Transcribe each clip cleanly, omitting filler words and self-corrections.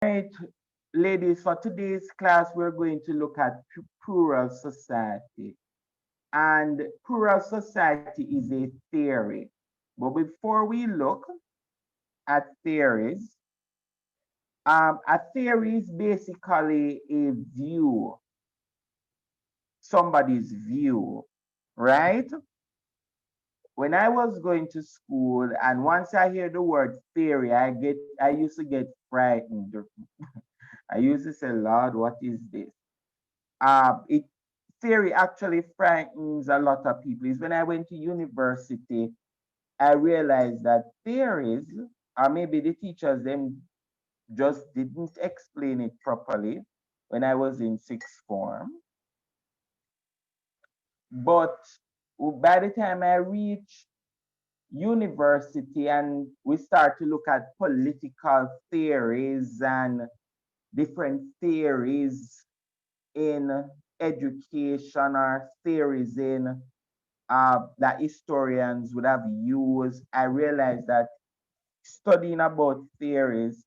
Right, ladies, for today's class, we're going to look at plural society. And plural society is a theory. But before we look at theories, a theory is basically a view, somebody's view, right? When I was going to school, and once I hear the word theory, I used to get frightened. I used to say, Lord, what is this? It theory actually frightens a lot of people. Is when I went to university, I realized that theories, or maybe the teachers them just didn't explain it properly when I was in sixth form. But by the time I reached university and we start to look at political theories and different theories in education or theories in that historians would have used, I realized that studying about theories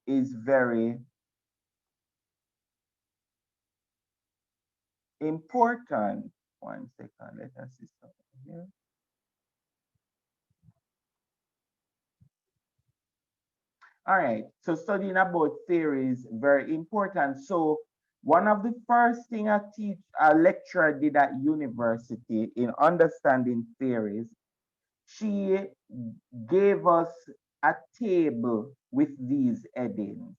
is very important. One second, let us see something here. All right, so studying about theories very important. So one of the first thing a lecturer did at university in understanding theories, she gave us a table with these headings.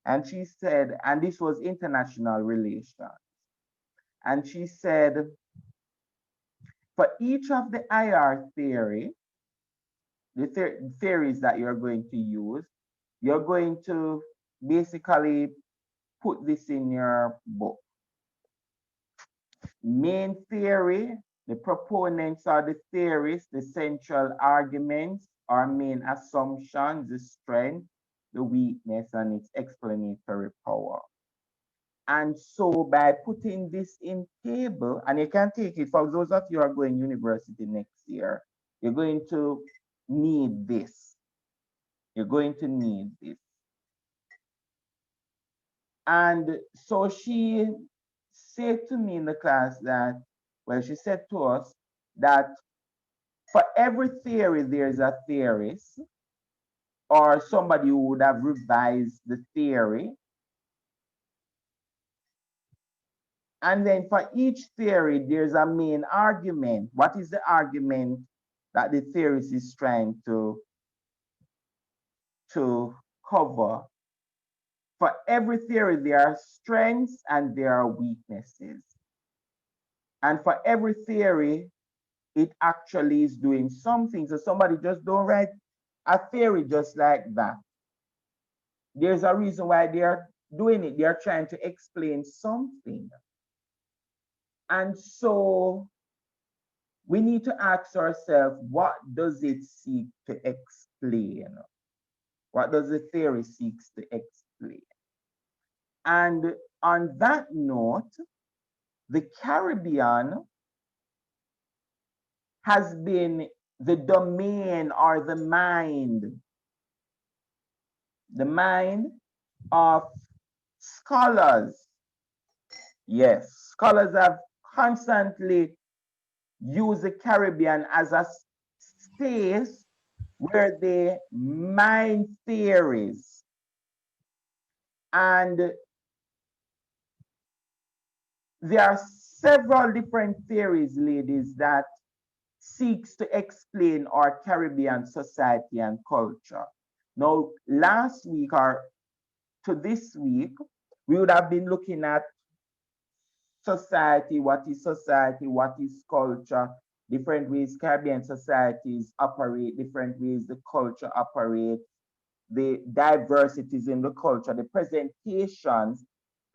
And she said, and this was international relations. And she said, for each of the IR theory, the theories that you're going to use, you're going to basically put this in your book. Main theory, the proponents are the theorists, the central arguments or main assumptions, the strength, the weakness, and its explanatory power. And so by putting this in table, and you can take it for those of you who are going university next year, you're going to need this. You're going to need this. And so she said to me in the class that, well, she said to us that for every theory, there's a theorist or somebody who would have revised the theory. And then for each theory, there's a main argument. What is the argument that the theorist is trying to cover? For every theory, there are strengths and there are weaknesses. And for every theory, it actually is doing something. So somebody just don't write a theory just like that. There's a reason why they're doing it. They're trying to explain something. And so we need to ask ourselves, what does it seek to explain? What does the theory seeks to explain? And on that note, the Caribbean has been the domain or the mind of scholars. Yes, scholars have constantly used the Caribbean as a space where they mine theories. And there are several different theories, ladies, that seeks to explain our Caribbean society and culture. Now, last week or to this week, we would have been looking at society, what is culture, different ways Caribbean societies operate, different ways the culture operates, the diversities in the culture. The presentations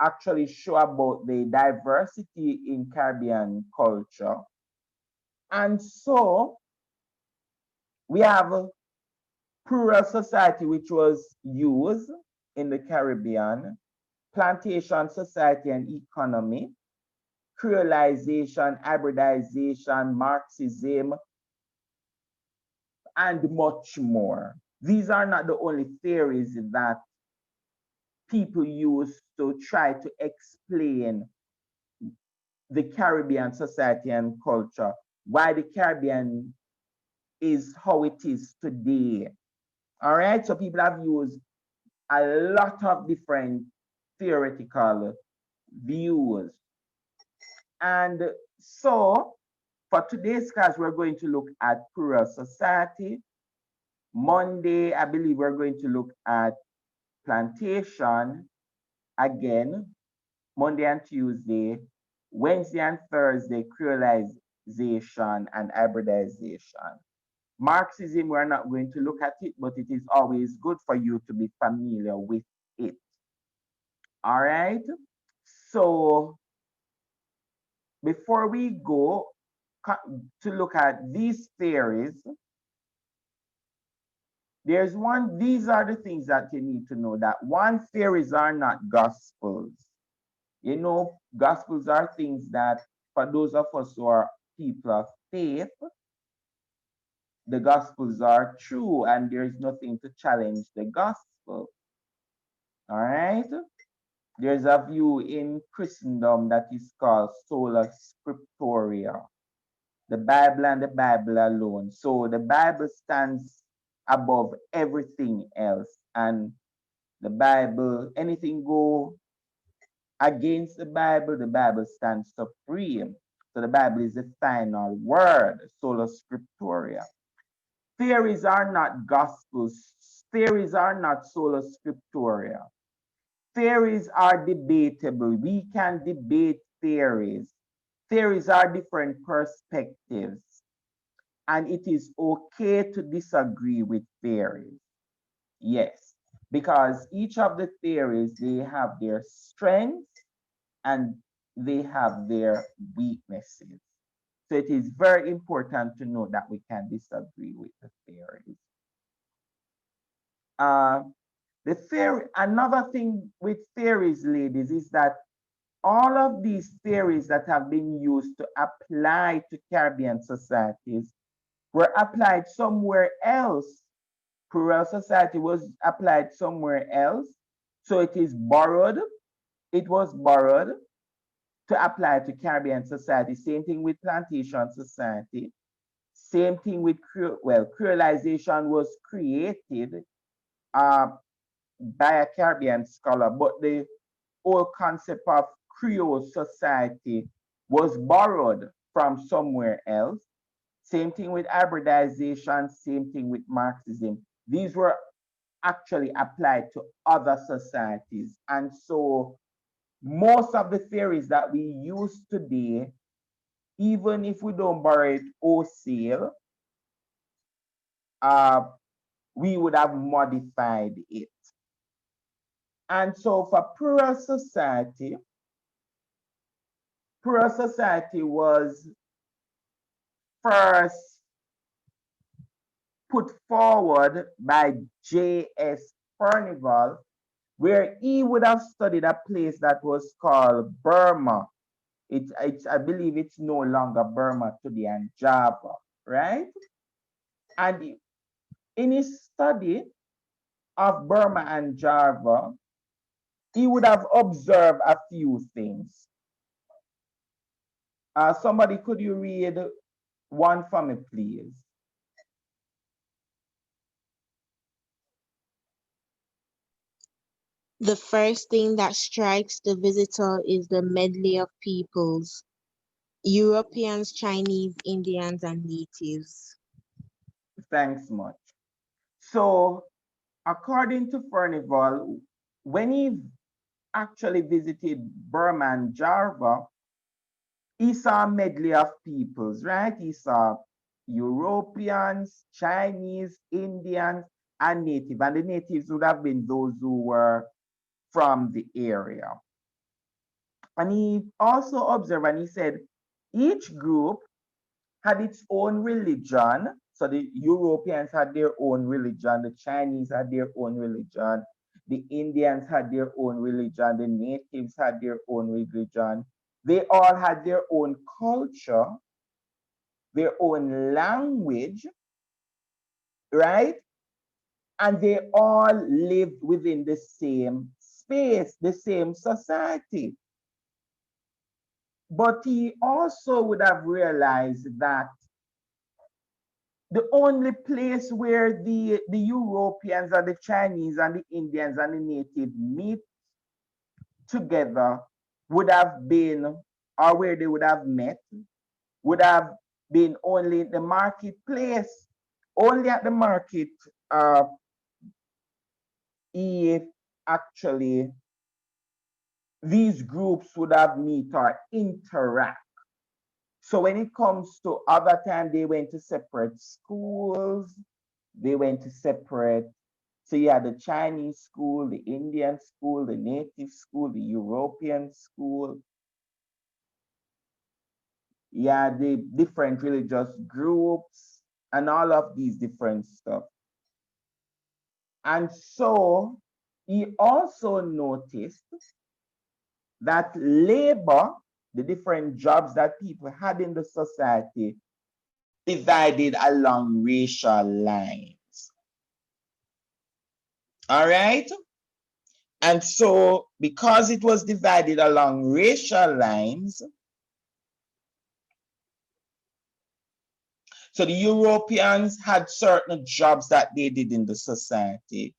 actually show about the diversity in Caribbean culture. And so we have a plural society, which was used in the Caribbean, plantation society and economy, creolization, hybridization, Marxism, and much more. These are not the only theories that people use to try to explain the Caribbean society and culture, why the Caribbean is how it is today. All right, so people have used a lot of different theoretical views. And so for today's class, we're going to look at Plural Society. Monday, I believe we're going to look at plantation again, Monday and Tuesday. Wednesday and Thursday, creolization and hybridization. Marxism, we're not going to look at it, but it is always good for you to be familiar with it. All right. So before we go to look at these theories, these are the things that you need to know, that one, theories are not gospels. You know, gospels are things that for those of us who are people of faith, the gospels are true and there is nothing to challenge the gospel. All right. There's a view in Christendom that is called sola scriptura, the Bible and the Bible alone. So the Bible stands above everything else, and the Bible, anything go against the Bible stands supreme. So the Bible is the final word, sola scriptura. Theories are not gospels. Theories are not sola scriptura. Theories are debatable. We can debate theories. Theories are different perspectives, and it is okay to disagree with theories. Yes, because each of the theories, they have their strengths and they have their weaknesses. So it is very important to know that we can disagree with the theories. Uh, another thing with theories, ladies, is that all of these theories that have been used to apply to Caribbean societies were applied somewhere else. Plural society was applied somewhere else. So it is borrowed. It was borrowed to apply to Caribbean society. Same thing with plantation society. Same thing with, creolization was created uh, by a Caribbean scholar, but the whole concept of Creole society was borrowed from somewhere else. Same thing with hybridization, same thing with Marxism. These were actually applied to other societies. And so most of the theories that we use today, even if we don't borrow it wholesale, uh, we would have modified it. And so for Plural Society was first put forward by J.S. Furnival, where he would have studied a place that was called Burma. I believe it's no longer Burma today, and Java, right? And in his study of Burma and Java, he would have observed a few things. Somebody, could you read one for me, please? The first thing that strikes the visitor is the medley of peoples: Europeans, Chinese, Indians, and natives. Thanks much. So, according to Furnival, when he actually visited Burma and Java, he saw a medley of peoples, right? He saw Europeans, Chinese, Indians, and native. And the natives would have been those who were from the area. And he also observed and he said each group had its own religion. So the Europeans had their own religion, the Chinese had their own religion, the Indians had their own religion, the natives had their own religion. They all had their own culture, their own language, right? And they all lived within the same face the same society. But he also would have realized that the only place where the Europeans and the Chinese and the Indians and the native meet together would have been, or where they would have met, would have been only the marketplace. Only at the market, uh, if actually these groups would have meet or interact. So when it comes to other time, they went to separate schools, they went to separate. So you had the Chinese school, the Indian school, the native school, the European school. Yeah, the different religious groups and all of these different stuff. And so he also noticed that labor, the different jobs that people had in the society, was divided along racial lines. All right? And so, because it was divided along racial lines, so the Europeans had certain jobs that they did in the society.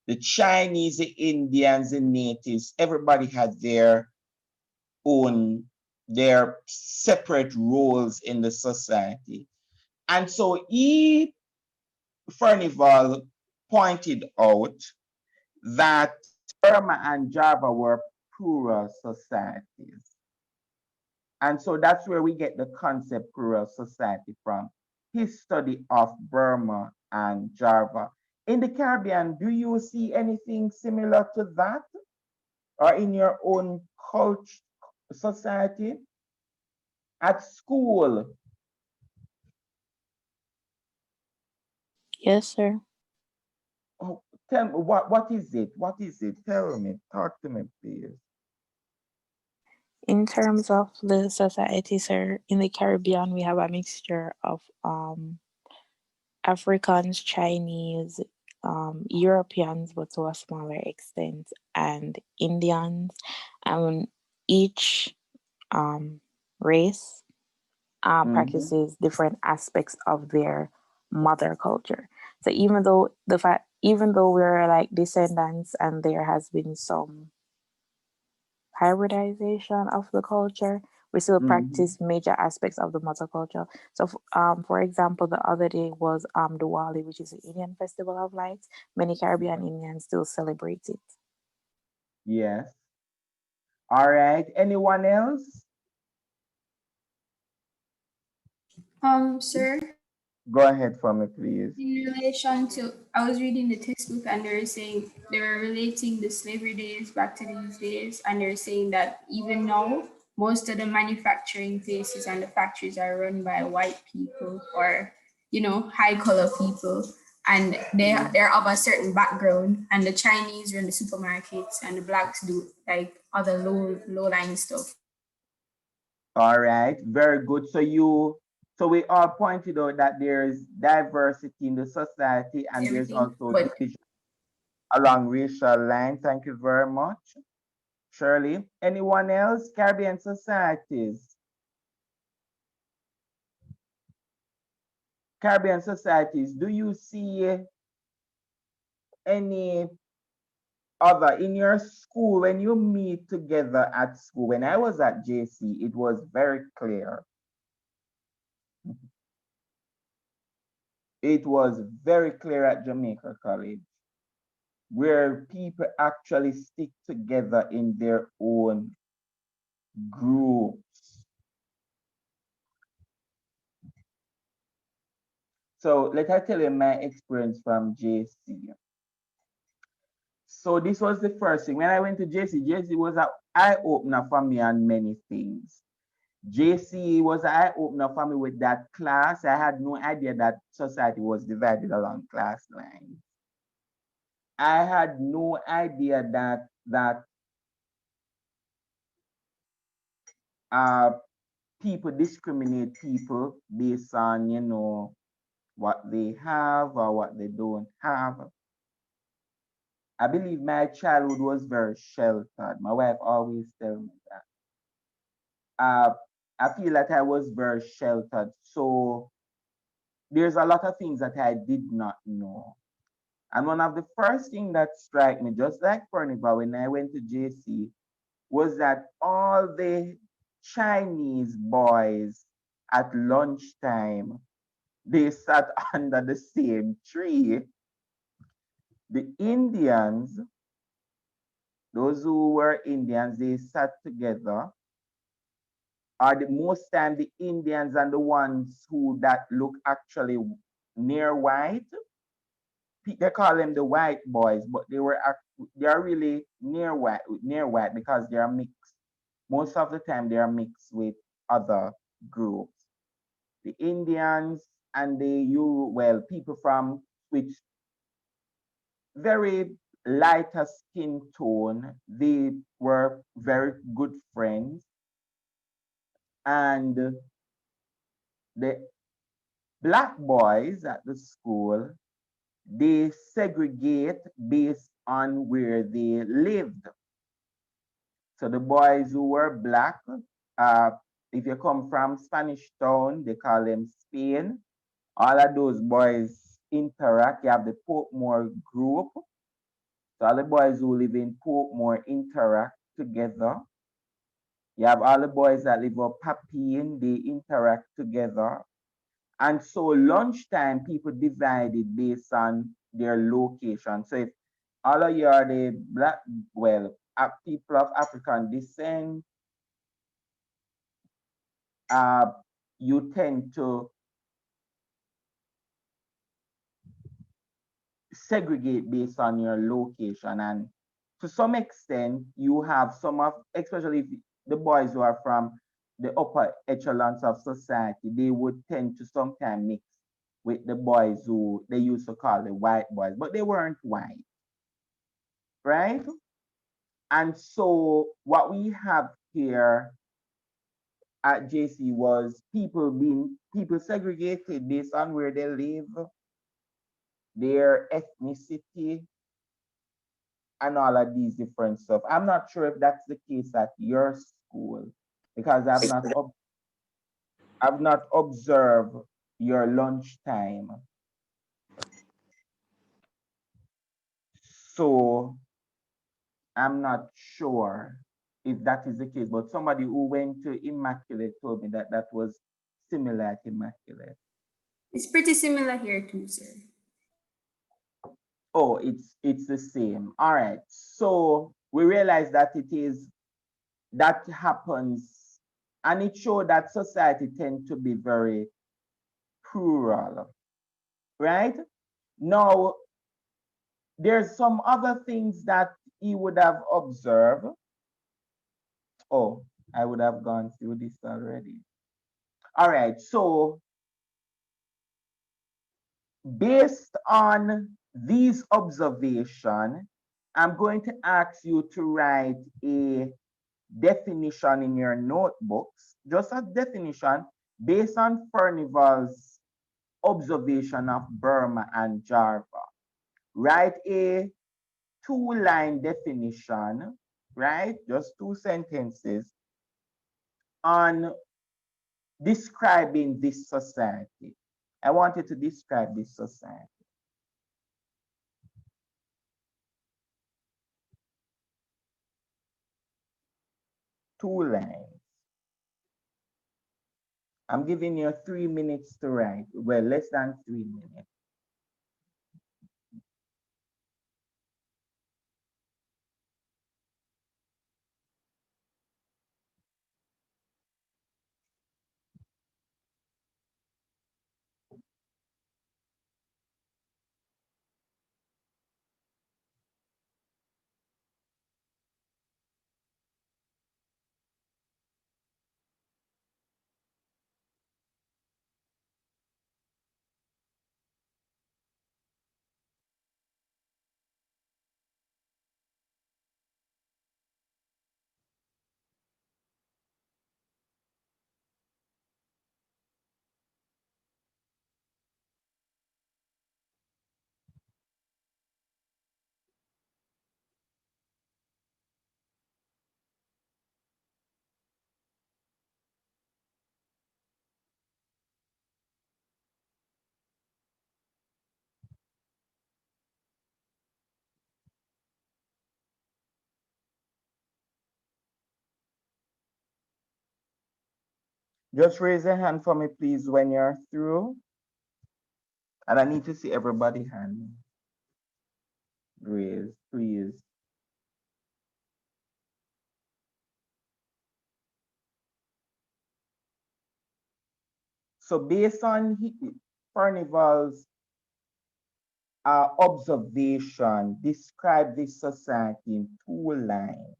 The Chinese, the Indians, the natives, everybody had their own, their separate roles in the society. And so Furnival pointed out that Burma and Java were plural societies. And so that's where we get the concept plural society from, his study of Burma and Java. In the Caribbean, do you see anything similar to that? Or in your own culture, society? At school? Yes, sir. Oh, tell me, what is it? What is it? Tell me, talk to me, please. In terms of the society, sir, in the Caribbean, we have a mixture of Africans, Chinese, Europeans, but to a smaller extent, and Indians. And each um, race Mm-hmm. practices different aspects of their mother culture. So even though we're like descendants, and there has been some hybridization of the culture, we still Mm-hmm. practice major aspects of the mother culture. So, for example, the other day was Diwali, which is the Indian festival of lights. Many Caribbean Indians still celebrate it. Yes. All right. Anyone else? Sir, Go ahead for me, please. in relation to, I was reading the textbook and they were saying they were relating the slavery days back to these days, and they're saying that even now, most of the manufacturing places and the factories are run by white people or, high color people, and Mhm. they're of a certain background, and the Chinese run the supermarkets and the blacks do like other low line stuff. All right. Very good. So we all pointed out that there's diversity in the society and there's Everything, also but division along racial lines. Thank you very much, Shirley. Anyone else? Caribbean societies. Caribbean societies. Do you see any other in your school when you meet together at school? When I was at JC, it was very clear. It was very clear at Jamaica College where people actually stick together in their own groups. So let I tell you my experience from JC. So this was the first thing. When I went to JC, JC was an eye opener for me on many things. JC was an eye opener for me with that class. I had no idea that society was divided along class lines. I had no idea that uh, people discriminate people based on what they have or what they don't have. I believe my childhood was very sheltered. My wife always tells me that. Uh, I feel that I was very sheltered. So there's a lot of things that I did not know. And one of the first things that struck me, just like Perniva, when I went to JC, was that all the Chinese boys at lunchtime, they sat under the same tree. The Indians, those who were Indians, they sat together. Or the most time the Indians and the ones who that look actually near white, they call them the white boys, but they are really near white because they are mixed. Most of the time they are mixed with other groups. The Indians and the people from which very lighter skin tone, they were very good friends. And the black boys at the school, they segregate based on where they lived. So the boys who were black, uh, if you come from Spanish Town, they call them Spain. All of those boys interact. You have the Portmore group. So all the boys who live in Portmore interact together. You have all the boys that live up Papine, they interact together. And so lunchtime, people divided based on their location. So if all of you are the black, people of African descent, uh, you tend to segregate based on your location. And to some extent, you have some of, especially if the boys who are from the upper echelons of society, they would tend to sometimes mix with the boys who they used to call the white boys, but they weren't white, right? And so what we have here at JC was people segregated based on where they live, their ethnicity, and all of these different stuff. I'm not sure if that's the case at your school because I've not observed your lunchtime. So I'm not sure if that is the case, but somebody who went to Immaculate told me that that was similar at Immaculate. It's pretty similar here too, sir. Oh, it's the same. All right. So we realize that it is that happens, and it showed that society tend to be very plural, right? Now, there's some other things that he would have observed. Oh, I would have gone through this already. All right. So based on these observations, I'm going to ask you to write a definition in your notebooks, just a definition based on Furnival's observation of Burma and Java. Write a two-line definition, right? Just two sentences on describing this society. I want you to describe this society. Two lines. I'm giving you 3 minutes to write. Well, less than 3 minutes. Just raise your hand for me, please, when you're through. And I need to see everybody hand raised, please. So based on Carnival's observation, describe this society in two lines.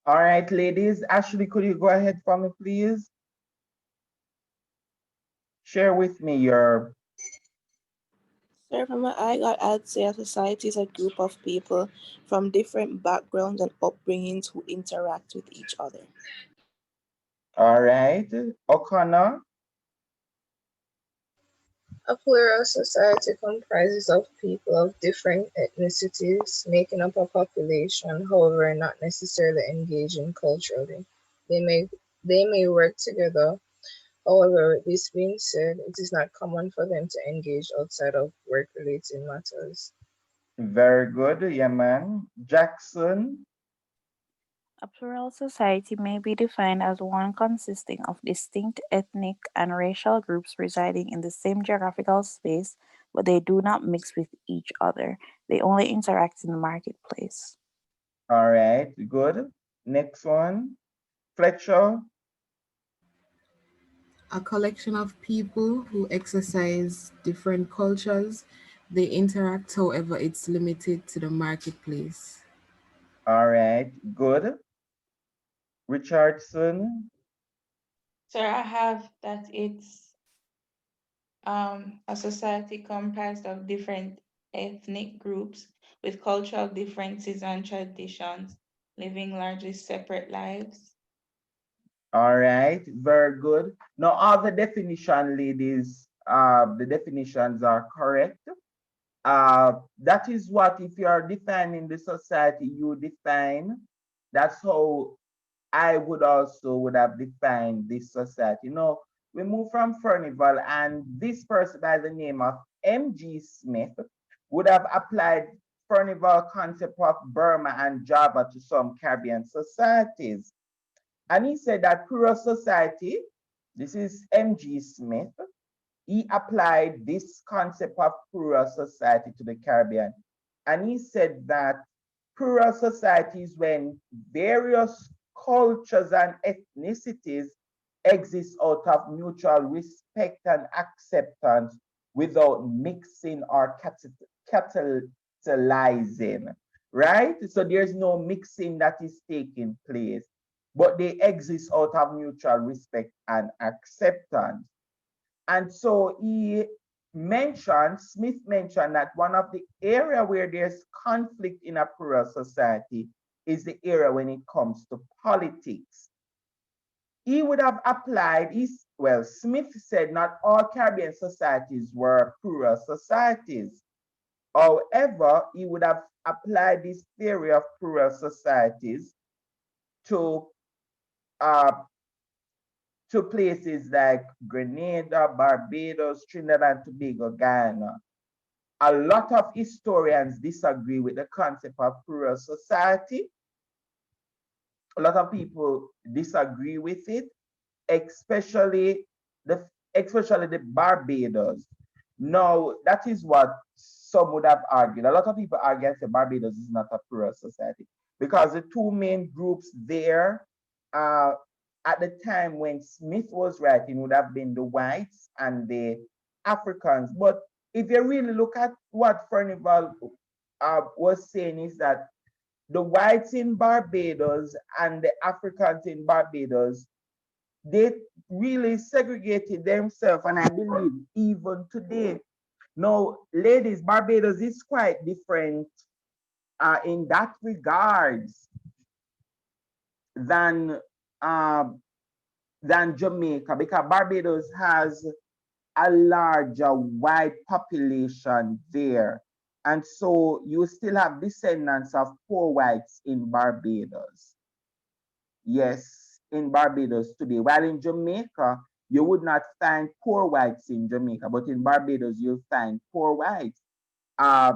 All right, ladies. Ashley, could you go ahead for me, please? Share with me your. So from what I got, I'd say a society is a group of people from different backgrounds and upbringings who interact with each other. All right, O'Connor. A plural society comprises of people of different ethnicities, making up a population, however, not necessarily engaging culturally. They may they may work together. However, with this being said, it is not common for them to engage outside of work-related matters. Very good, yeah, man. Jackson. A plural society may be defined as one consisting of distinct ethnic and racial groups residing in the same geographical space, but they do not mix with each other. They only interact in the marketplace. All right, good. Next one, Fletcher. A collection of people who exercise different cultures. They interact, however, it's limited to the marketplace. All right, good. Richardson. So I have that it's a society comprised of different ethnic groups with cultural differences and traditions, living largely separate lives. All right, very good. Now, other definition, ladies, the definitions are correct. That is what, if you are defining the society, you define. That's how I would have defined this society. We move from Furnival, and this person by the name of M.G. Smith would have applied Furnival concept of Burma and Java to some Caribbean societies. And he said that Plural Society, this is M.G. Smith, he applied this concept of plural society to the Caribbean. And he said that plural society is when various cultures and ethnicities exist out of mutual respect and acceptance without mixing or catalyzing, right? So there's no mixing that is taking place, but they exist out of mutual respect and acceptance. And so Smith mentioned that one of the area where there's conflict in a plural society is the area when it comes to politics. He would have applied, Smith said not all Caribbean societies were plural societies. However, he would have applied this theory of plural societies to uh, to places like Grenada, Barbados, Trinidad and Tobago, Guyana. A lot of historians disagree with the concept of plural society. A lot of people disagree with it, especially the Barbados. Now, that is what some would have argued. A lot of people argue that Barbados is not a plural society because the two main groups there uh, at the time when Smith was writing would have been the whites and the Africans. But if you really look at what Furnival was saying, is that the whites in Barbados and the Africans in Barbados, they really segregated themselves, and I believe even today. Now, ladies, Barbados is quite different in that regards than uh, than Jamaica, because Barbados has a larger white population there. And so you still have descendants of poor whites in Barbados. Yes, in Barbados today. While in Jamaica, you would not find poor whites in Jamaica, but in Barbados, you'll find poor whites. Uh,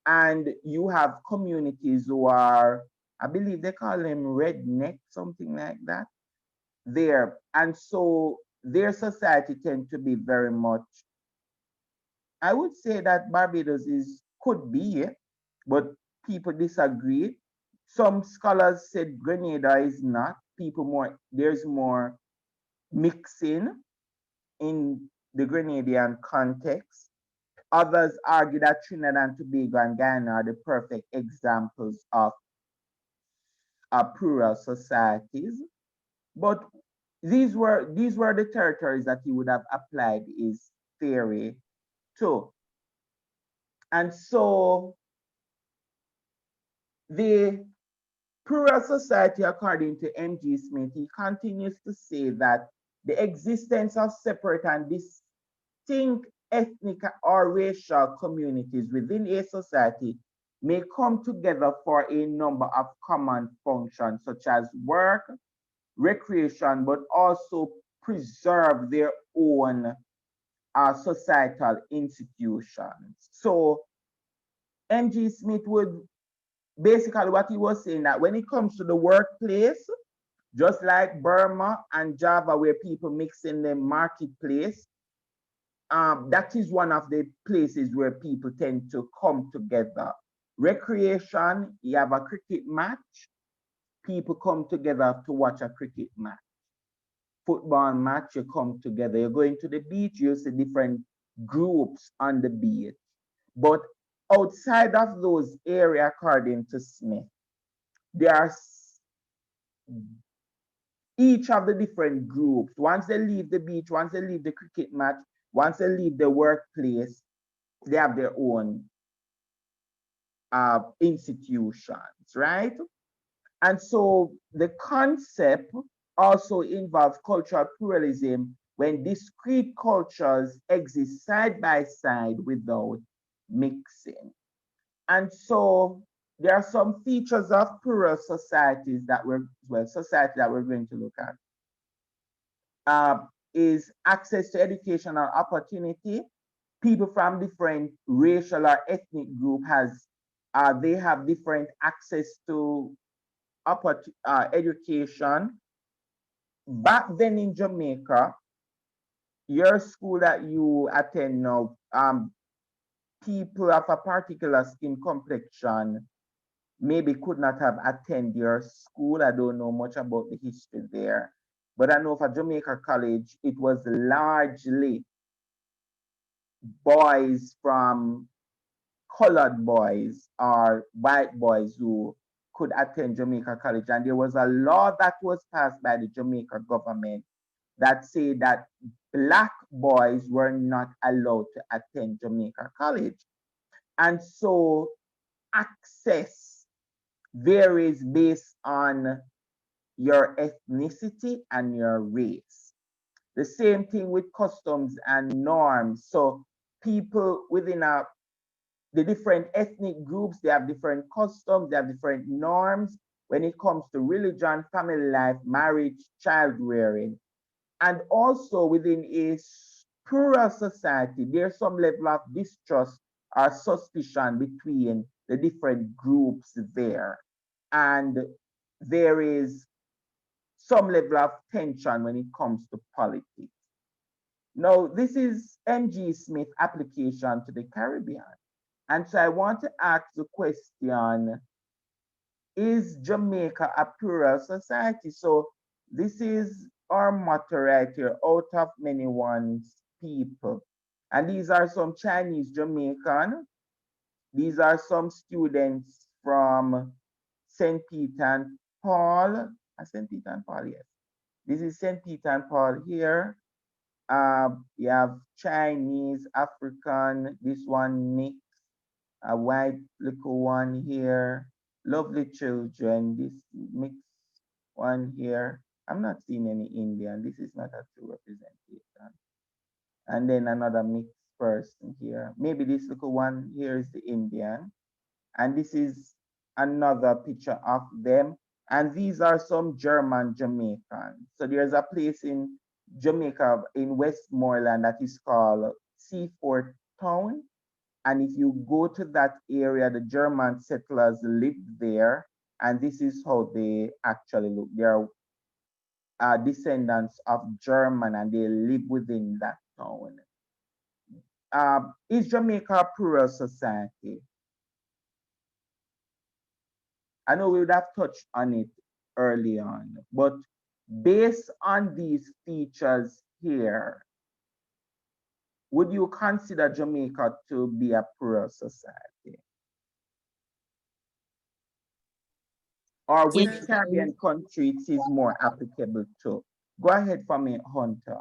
and you have communities who are, I believe they call them redneck, something like that, there. And so their society tend to be very much, I would say that Barbados could be, but people disagree. Some scholars said Grenada is not. There's more mixing in the Grenadian context. Others argue that Trinidad and Tobago and Guyana are the perfect examples of plural societies. But these were the territories that he would have applied his theory to. And so the plural society, according to M.G. Smith, he continues to say that the existence of separate and distinct ethnic or racial communities within a society may come together for a number of common functions, such as work, recreation, but also preserve their own societal institutions. So M.G. Smith would basically, what he was saying, that when it comes to the workplace, just like Burma and Java, where people mix in the marketplace, that is one of the places where people tend to come together. Recreation, you have a cricket match, people come together to watch a cricket match. Football match, you come together. You're going to the beach, you see different groups on the beach. But outside of those areas, according to Smith, there are each of the different groups. Once they leave the beach, once they leave the cricket match, once they leave the workplace, they have their own institutions, right? And so the concept also involves cultural pluralism when discrete cultures exist side by side without mixing. And so there are some features of plural societies that society that we're going to look at. Is access to educational opportunity. People from different racial or ethnic group they have different access to education. Back then in Jamaica, your school that you attend now, people of a particular skin complexion maybe could not have attended your school. I don't know much about the history there. But I know for Jamaica College, it was largely boys from colored boys or white boys who could attend Jamaica College. And there was a law that was passed by the Jamaica government that said that black boys were not allowed to attend Jamaica College. And so access varies based on your ethnicity and your race. The same thing with customs and norms. So people within the different ethnic groups, they have different customs, they have different norms when it comes to religion, family life, marriage, child rearing. And also within a plural society, there's some level of distrust or suspicion between the different groups there. And there is some level of tension when it comes to politics. Now, this is M.G. Smith application to the Caribbean. And so I want to ask the question, is Jamaica a plural society? So this is our motto right here, out of many ones people. And these are some Chinese Jamaican. These are some students from St. Peter and Paul. St. Peter and Paul, yes. This is St. Peter and Paul here. You have Chinese, African, this one mixed, a white little one here. Lovely children, this mixed one here. I'm not seeing any Indian. This is not a true representation. And then another mixed person here. Maybe this little one here is the Indian. And this is another picture of them. And these are some German Jamaicans. So there's a place in Jamaica in Westmoreland that is called Seaford Town. And if you go to that area, the German settlers lived there. And this is how they actually look. They are descendants of German and they live within that town. Is Jamaica a plural society? I know we would have touched on it early on, but based on these features here, would you consider Jamaica to be a plural society? Or Yes, which Caribbean country it is more applicable to? Go ahead for me, Hunter.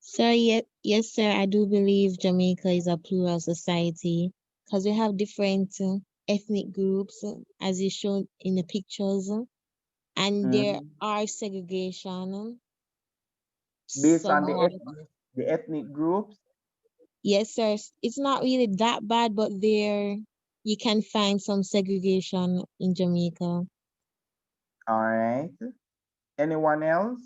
sir. Yes, sir. I do believe Jamaica is a plural society because we have different ethnic groups, as you showed in the pictures, and there Mhm. are segregation Based on somewhat. the ethnic groups? Yes, sir. It's not really that bad, but there you can find some segregation in Jamaica. All right. Anyone else?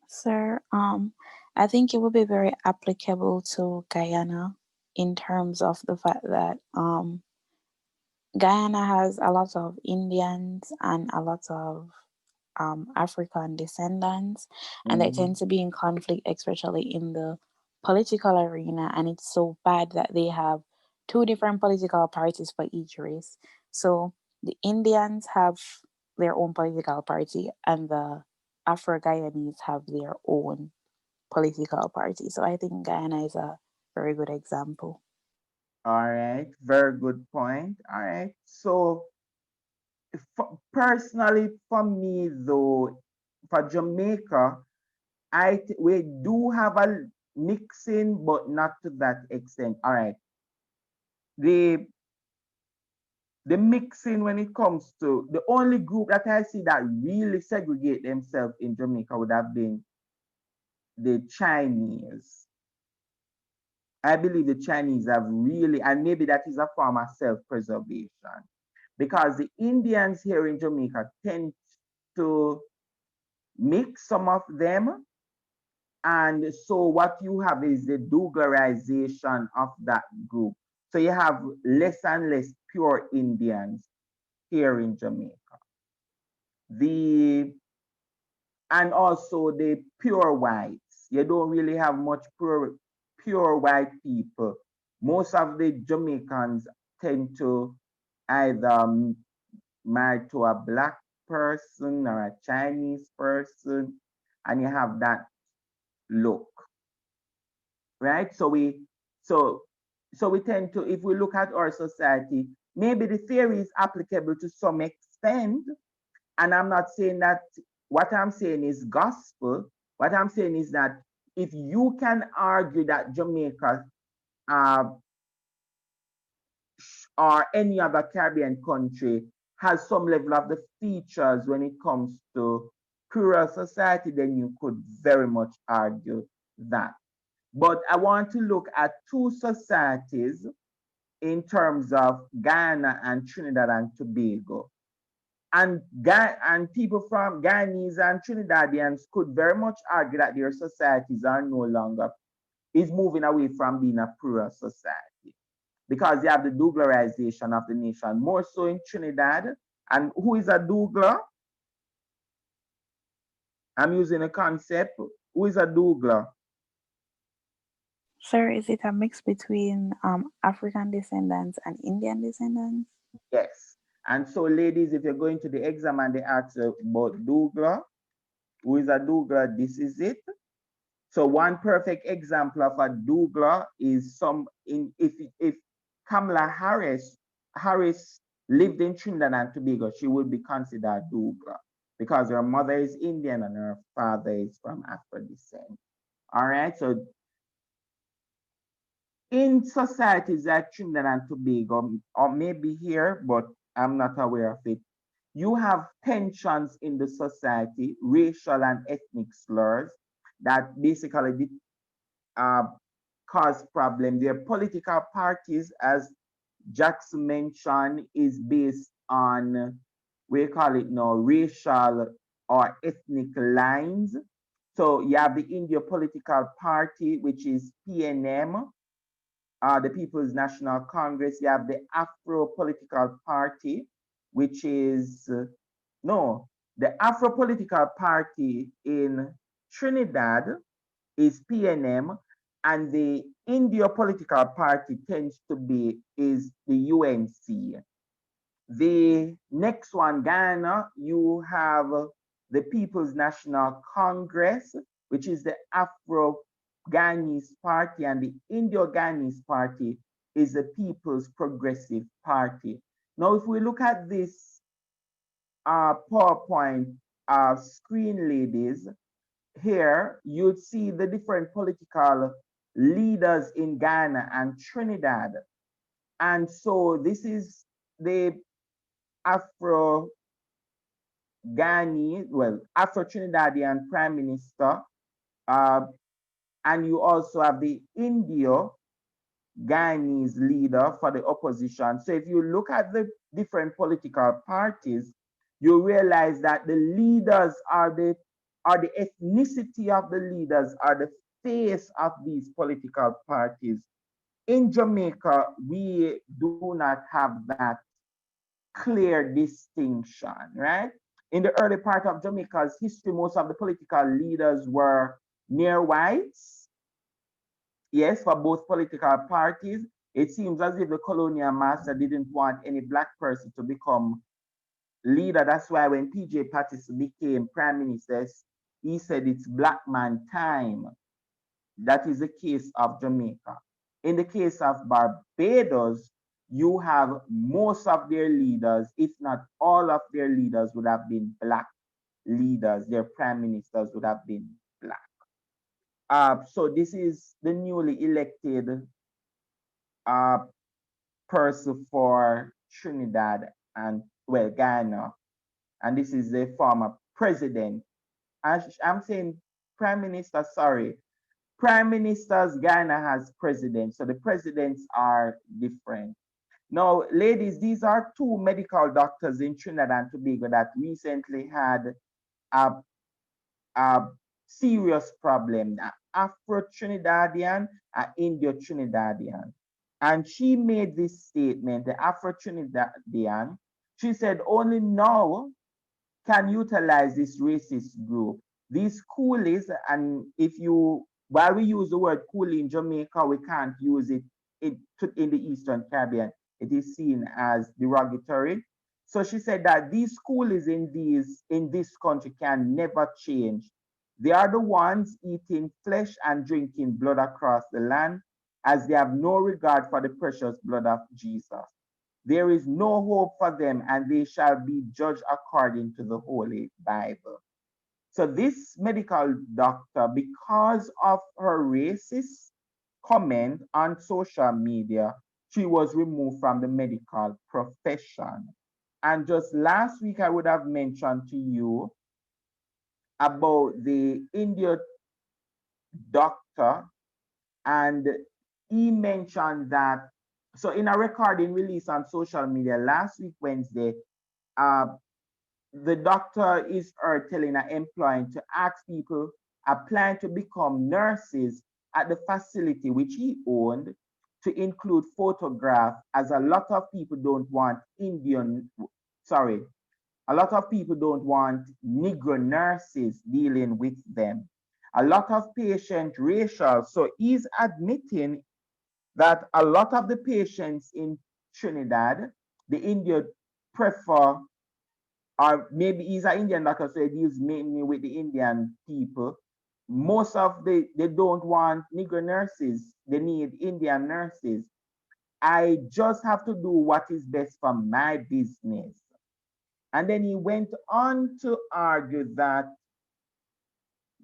Sir, I think it would be very applicable to Guyana in terms of the fact that Guyana has a lot of Indians and a lot of African descendants, and they tend Mhm. to be in conflict, especially in the political arena. And it's so bad that they have two different political parties for each race. So the Indians have their own political party, and the Afro Guyanese have their own political party. So I think Guyana is a very good example. All right. Very good point. All right. So personally, for me though, for Jamaica, we do have a mixing, but not to that extent. All right. The the mixing when it comes to the only group that I see that really segregate themselves in Jamaica would have been the Chinese. I believe the Chinese have really, and maybe that is a form of self-preservation, because the Indians here in Jamaica tend to mix some of them. And so what you have is the Douglarization of that group. So you have less and less pure Indians here in Jamaica. The and also the pure whites. You don't really have much pure white people. Most of the Jamaicans tend to either marry to a black person or a Chinese person, and you have that look, right? So so we tend to, if we look at our society, maybe the theory is applicable to some extent, and I'm not saying that. What I'm saying is gospel. What I'm saying is that if you can argue that Jamaica uh, or any other Caribbean country has some level of the features when it comes to plural society, then you could very much argue that. But I want to look at two societies in terms of Ghana and Trinidad and Tobago. And people from Guyanese and Trinidadians could very much argue that their societies are no longer, is moving away from being a plural society, because you have the Douglarization of the nation, more so in Trinidad. And who is a Douglar? I'm using a concept. Who is a Douglar? Sir, is it a mix between African descendants and Indian descendants? Yes. And so, ladies, if you're going to the exam and they ask about Douglar, who is a Douglar, this is it. So one perfect example of a douglas is some in if Kamala Harris lived in Trinidad and Tobago, she would be considered douglas because her mother is Indian and her father is from Afro descent. All right. So in societies like Trinidad and Tobago, or maybe here, but I'm not aware of it, you have tensions in the society, racial and ethnic slurs that basically uh, cause problem. Their political parties, as Jackson mentioned, is based on, we call it now, racial or ethnic lines. So you have the India Political Party, which is PNM, the People's National Congress. You have the Afro Political Party, which is, no, the Afro Political Party in Trinidad is PNM, and the India political party tends to be is the UNC. The next one, Ghana, you have the People's National Congress, which is the Afro Ghanese Party, and the Indo Ghanese Party is the People's Progressive Party. Now, if we look at this PowerPoint screen, ladies, here you'd see the different political leaders in Ghana and Trinidad. And so this is the Afro Ghanaian, well, Afro Trinidadian Prime Minister. Uh, and you also have the Indio Ghanese leader for the opposition. So if you look at the different political parties, you realize that the leaders are the ethnicity of the leaders are the face of these political parties. In Jamaica, we do not have that clear distinction, right? In the early part of Jamaica's history, most of the political leaders were near whites. Yes, for both political parties. It seems as if the colonial master didn't want any black person to become leader. That's why when PJ Patterson became prime minister, he said it's black man time. That is the case of Jamaica. In the case of Barbados, you have most of their leaders, if not all of their leaders, would have been black leaders. Their prime ministers would have been black. So this is the newly elected uh, person for Trinidad and, well, Ghana, and this is the former president. I'm saying prime minister, sorry, prime ministers, Ghana has presidents, so the presidents are different. Now, ladies, these are two medical doctors in Trinidad and Tobago that recently had a, a serious problem, Afro Trinidadian, Indo Trinidadian. And she made this statement, the Afro Trinidadian, she said, only now can utilize this racist group. These coolies, and if you, while we use the word coolie in Jamaica, we can't use it in the Eastern Caribbean. It is seen as derogatory. So she said that these coolies in this country can never change. They are the ones eating flesh and drinking blood across the land, as they have no regard for the precious blood of Jesus. There is no hope for them, and they shall be judged according to the Holy Bible. So, this medical doctor, because of her racist comment on social media, she was removed from the medical profession. And just last week, I would have mentioned to you about the Indian doctor, and he mentioned that. So, in a recording released on social media last week, Wednesday, uh, the doctor is her telling an employee to ask people applying to become nurses at the facility which he owned to include photograph, as a lot of people don't want sorry, a lot of people don't want Negro nurses dealing with them. A lot of patient racial. So he's admitting that a lot of the patients in Trinidad, the Indian prefer, or maybe he's an Indian doctor, so he deals mainly with the Indian people. Most of they don't want Negro nurses. They need Indian nurses. I just have to do what is best for my business. And then he went on to argue that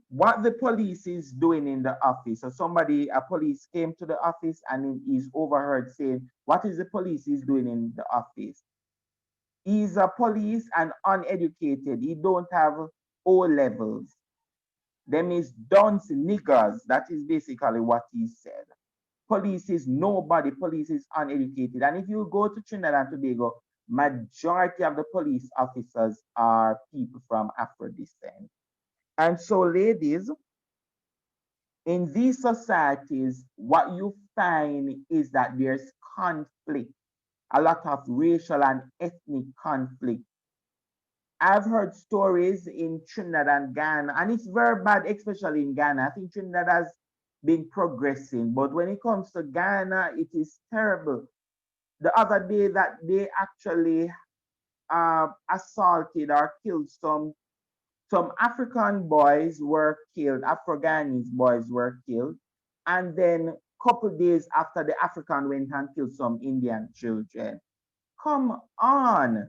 what the police is doing in the office. So a police came to the office and he's overheard saying, what is the police is doing in the office? He's a police and uneducated. He don't have O levels. Them is dunce niggers. That is basically what he said. Police is nobody. Police is uneducated. And if you go to Trinidad and Tobago, majority of the police officers are people from Afro descent. And so, ladies, in these societies, what you find is that there's conflict, a lot of racial and ethnic conflict. I've heard stories in Trinidad and Ghana, and it's very bad, especially in Ghana. I think Trinidad has been progressing, but when it comes to Ghana, it is terrible. The other day that they actually assaulted or killed some African boys were killed, Afro-Ghanese boys were killed, and then a couple days after, the African went and killed some Indian children. Come on,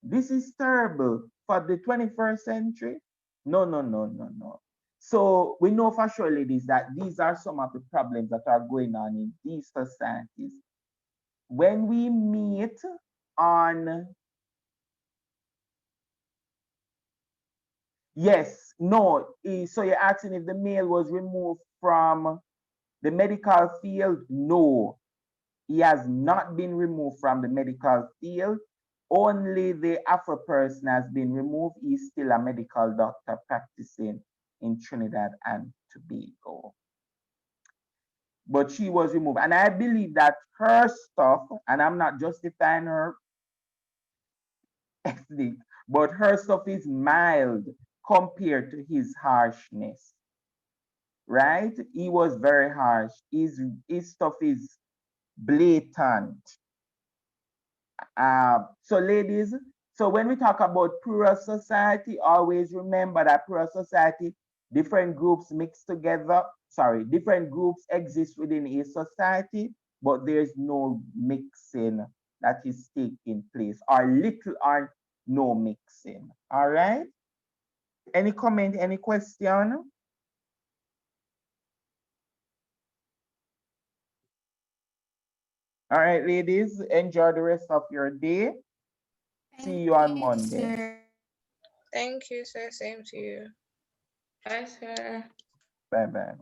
this is terrible for the 21st century. No, no, no, no, no. So we know for sure, ladies, that these are some of the problems that are going on in these societies. When we meet on, yes, no, so you're asking if the male was removed from the medical field? No, he has not been removed from the medical field. Only the Afro person has been removed. He's still a medical doctor practicing in Trinidad and Tobago. But she was removed. And I believe that her stuff, and I'm not justifying her ethnic, but her stuff is mild compared to his harshness. Right? He was very harsh. His stuff is blatant. So ladies, so when we talk about plural society, always remember that plural society, different groups mix together. Sorry, different groups exist within a society, but there's no mixing that is taking place, or little or no mixing. All right? Any comment, any question? All right, ladies, enjoy the rest of your day. See Thank you on you, Monday. sir. Thank you, sir. Same to you. Bye, sir. Bye bye.